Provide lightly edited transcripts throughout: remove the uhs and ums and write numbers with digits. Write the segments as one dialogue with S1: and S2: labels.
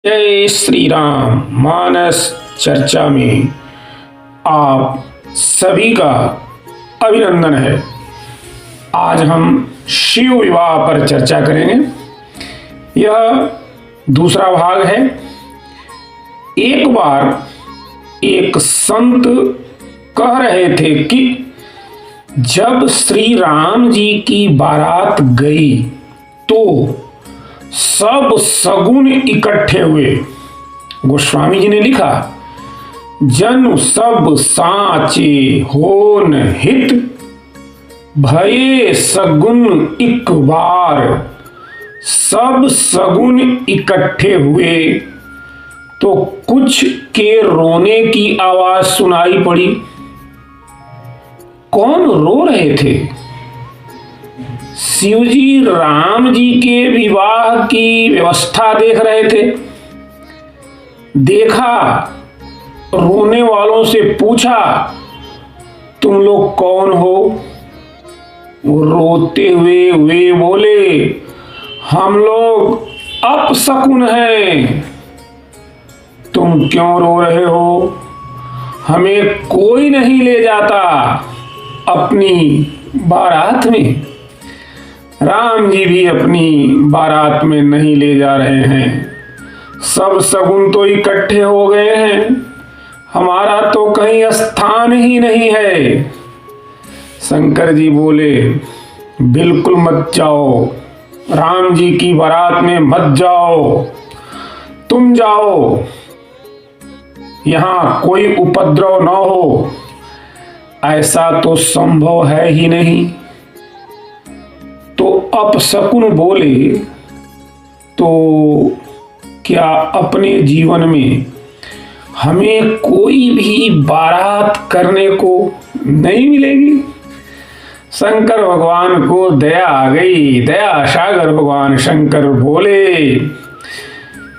S1: जय श्री राम। मानस चर्चा में आप सभी का अभिनंदन है। आज हम शिव विवाह पर चर्चा करेंगे। यह दूसरा भाग है। एक बार एक संत कह रहे थे कि जब श्री राम जी की बारात गई तो सब सगुन इकट्ठे हुए। गोस्वामी जी ने लिखा, जन सब साचे होन हित, भये सगुन इक बार। सब सगुन इकट्ठे हुए तो कुछ के रोने की आवाज सुनाई पड़ी। कौन रो रहे थे? शिवजी राम जी के विवाह की व्यवस्था देख रहे थे। देखा, रोने वालों से पूछा, तुम लोग कौन हो? वो रोते हुए वे बोले, हम लोग अपशकुन हैं। तुम क्यों रो रहे हो? हमें कोई नहीं ले जाता अपनी बारात में। राम जी भी अपनी बारात में नहीं ले जा रहे हैं। सब सगुन तो इकट्ठे हो गए हैं, हमारा तो कहीं स्थान ही नहीं है। शंकर जी बोले, बिल्कुल मत जाओ, राम जी की बारात में मत जाओ। तुम जाओ, यहां कोई उपद्रव न हो। ऐसा तो संभव है ही नहीं। तो अपशकुन बोले, तो क्या अपने जीवन में हमें कोई भी बारात करने को नहीं मिलेगी? शंकर भगवान को दया आ गई। दया सागर भगवान शंकर बोले,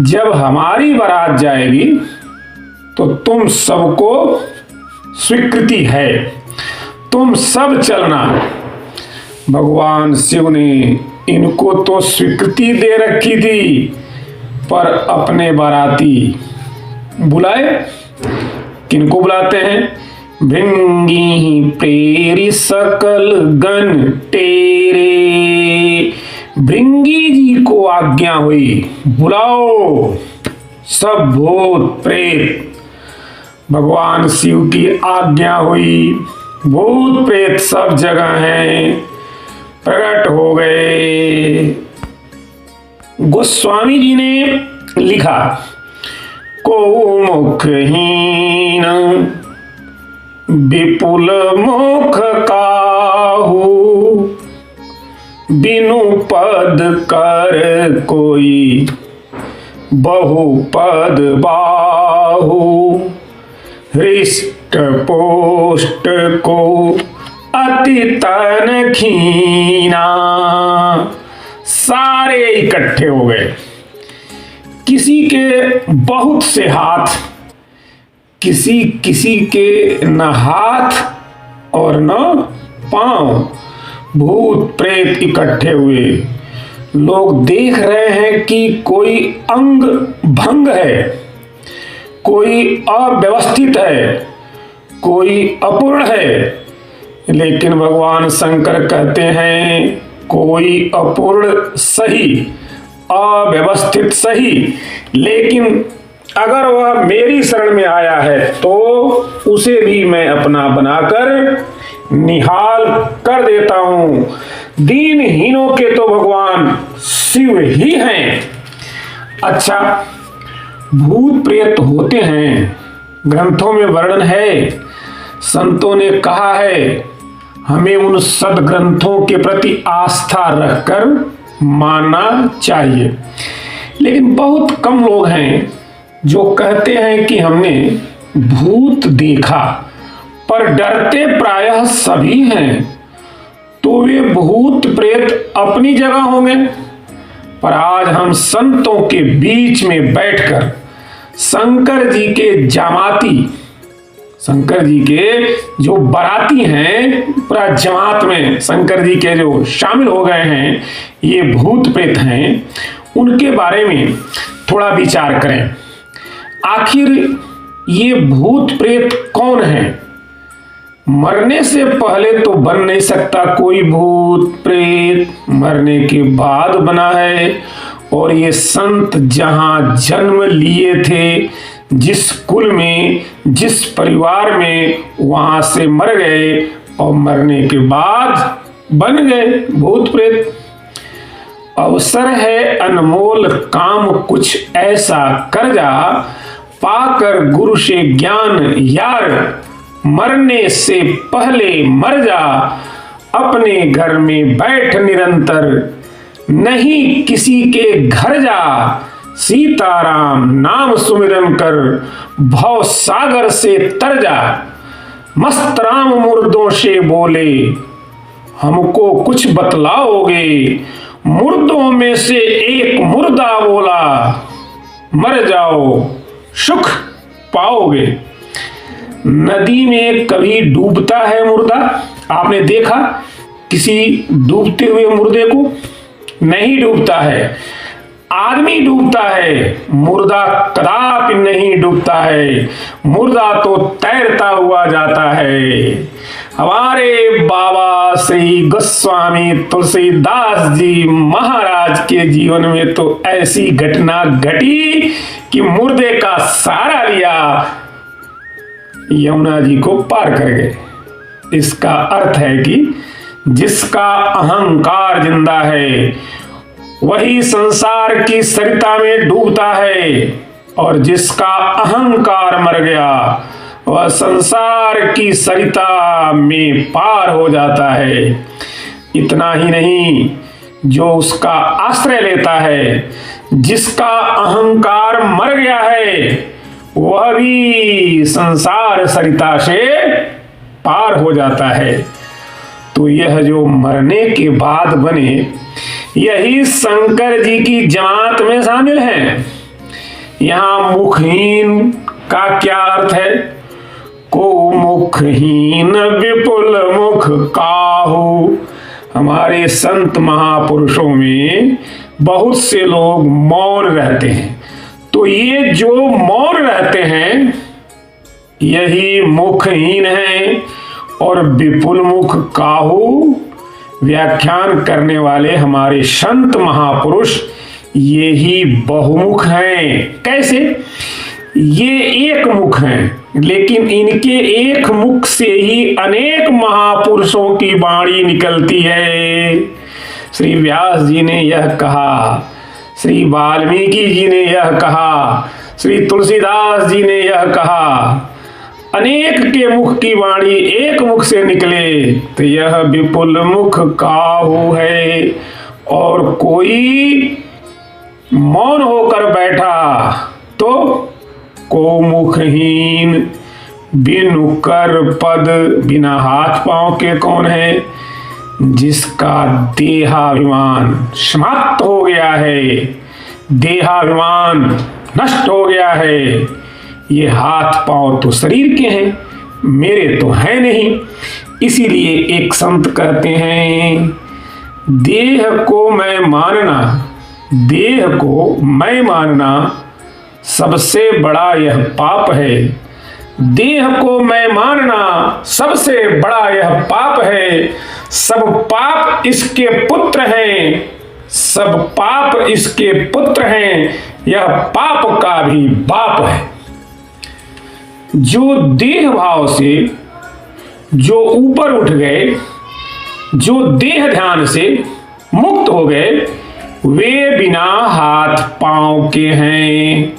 S1: जब हमारी बारात जाएगी तो तुम सबको स्वीकृति है, तुम सब चलना। भगवान शिव ने इनको तो स्वीकृति दे रखी थी, पर अपने बाराती बुलाए। किनको बुलाते हैं? भृंगी प्रेरी सकल गण टेरे। भृंगी जी को आज्ञा हुई, बुलाओ सब भूत प्रेत। भगवान शिव की आज्ञा हुई, भूत प्रेत सब जगह हैं, प्रकट हो गए। गोस्वामी जी ने लिखा, को मुखहीन विपुल मुख काहू, बिनु पद कर कोई बहु पद बाहू। हृष्ट पोष्ट को अति तन खीना। सारे इकट्ठे हो गए। किसी के बहुत से हाथ, किसी किसी के न हाथ और न पांव। भूत प्रेत इकट्ठे हुए। लोग देख रहे हैं कि कोई अंग भंग है, कोई अव्यवस्थित है, कोई अपूर्ण है। लेकिन भगवान शंकर कहते हैं, कोई अपूर्ण सही, अव्यवस्थित सही, लेकिन अगर वह मेरी शरण में आया है तो उसे भी मैं अपना बनाकर निहाल कर देता हूं। दीनहीनों के तो भगवान शिव ही हैं। अच्छा, भूत प्रेत होते हैं, ग्रंथों में वर्णन है, संतों ने कहा है, हमें उन सदग्रंथों के प्रति आस्था रखकर मानना चाहिए। लेकिन बहुत कम लोग हैं जो कहते हैं कि हमने भूत देखा, पर डरते प्रायः सभी हैं। तो वे भूत प्रेत अपनी जगह होंगे, पर आज हम संतों के बीच में बैठकर शंकर जी के जामाती, शंकर जी के जो बाराती हैं, पूरा जमात में शंकर जी के जो शामिल हो गए हैं, ये भूत प्रेत हैं, उनके बारे में थोड़ा विचार करें। आखिर ये भूत प्रेत कौन है? मरने से पहले तो बन नहीं सकता कोई भूत प्रेत, मरने के बाद बना है। और ये संत जहां जन्म लिए थे, जिस कुल में, जिस परिवार में, वहां से मर गए और मरने के बाद बन गए भूत प्रेत। अवसर है अनमोल काम कुछ ऐसा कर जा, पाकर गुरु से ज्ञान यार, मरने से पहले मर जा, अपने घर में बैठ निरंतर, नहीं किसी के घर जा, सीताराम नाम सुमिरन कर, भव सागर से तर जा। मस्त राम मुर्दों से बोले, हमको कुछ बतलाओगे? मुर्दों में से एक मुर्दा बोला, मर जाओ सुख पाओगे। नदी में कभी डूबता है मुर्दा? आपने देखा किसी डूबते हुए मुर्दे को? नहीं डूबता है। आदमी डूबता है, मुर्दा कदापि नहीं डूबता है। मुर्दा तो तैरता हुआ जाता है। हमारे बाबा श्री गोस्वामी तुलसीदास जी महाराज के जीवन में तो ऐसी घटना घटी कि मुर्दे का सहारा लिया, यमुना जी को पार कर गए। इसका अर्थ है कि जिसका अहंकार जिंदा है वही संसार की सरिता में डूबता है, और जिसका अहंकार मर गया वह संसार की सरिता में पार हो जाता है। इतना ही नहीं, जो उसका आश्रय लेता है, जिसका अहंकार मर गया है, वह भी संसार सरिता से पार हो जाता है। तो यह जो मरने के बाद बने, यही शंकर जी की जमात में शामिल हैं। यहां मुखहीन का क्या अर्थ है? को मुखहीन विपुल मुख काहू। हमारे संत महापुरुषों में बहुत से लोग मौन रहते हैं, तो ये जो मौन रहते हैं यही मुखहीन है। और विपुल मुख काहू, व्याख्यान करने वाले हमारे संत महापुरुष ये ही बहुमुख हैं। कैसे? ये एक मुख हैं, लेकिन इनके एक मुख से ही अनेक महापुरुषों की वाणी निकलती है। श्री व्यास जी ने यह कहा, श्री वाल्मीकि जी ने यह कहा, श्री तुलसीदास जी ने यह कहा। अनेक के मुख की वाणी एक मुख से निकले तो यह विपुल मुख काहू है। और कोई मौन होकर बैठा तो को मुखहीन, बिनु कर पद, बिना हाथ पांव के कौन है? जिसका देहाभिमान समाप्त हो गया है, देहाभिमान नष्ट हो गया है। ये हाथ पांव तो शरीर के हैं, मेरे तो है नहीं। इसीलिए एक संत कहते हैं, देह को मैं मानना, देह को मैं मानना सबसे बड़ा यह पाप है। देह को मैं मानना सबसे बड़ा यह पाप है। सब पाप इसके पुत्र हैं, सब पाप इसके पुत्र हैं, यह पाप का भी बाप है। जो देह भाव से जो ऊपर उठ गए, जो देह ध्यान से मुक्त हो गए, वे बिना हाथ पांव के हैं।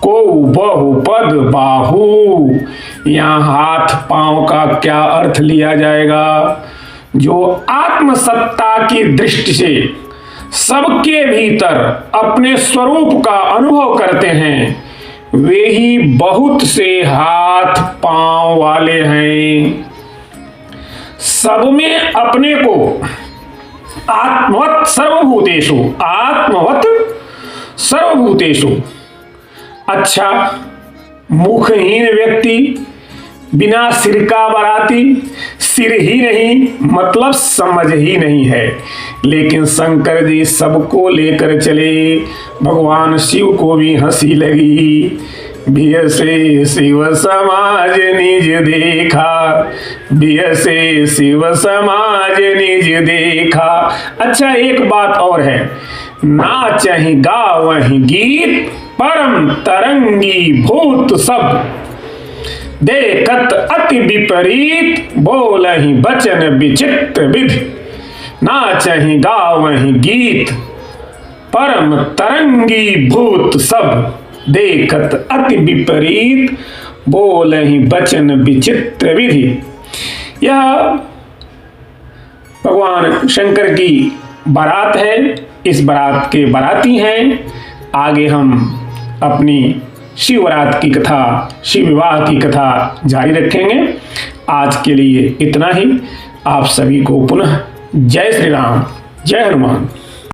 S1: को बहुपद बाहु, यहां हाथ पांव का क्या अर्थ लिया जाएगा? जो आत्मसत्ता की दृष्टि से सबके भीतर अपने स्वरूप का अनुभव करते हैं, वे ही बहुत से हाथ पांव वाले हैं। सब में अपने को आत्मवत सर्वभूतेषु, आत्मवत सर्वभूतेषु। अच्छा, मुखहीन व्यक्ति बिना सिर का बाराती, सिर ही नहीं मतलब समझ ही नहीं है। लेकिन शंकर जी सबको लेकर चले, भगवान शिव को भी हंसी लगी। बियसे शिव समाज निज देखा, बियसे शिव समाज निज देखा। अच्छा एक बात और है, नाचहि गावहि गीत परम तरंगी भूत सब, देखत अति विपरीत बोलहि बचन विचित्र विधि। नाचहि गावहि गीत परम तरंगी भूत सब, देखत अति विपरीत बोलहि बचन विचित्र विधि। यह भगवान शंकर की बारात है, इस बारात के बाराती हैं। आगे हम अपनी शिव बारात की कथा, शिव विवाह की कथा जारी रखेंगे। आज के लिए इतना ही। आप सभी को पुनः जय श्री राम, जय हनुमान।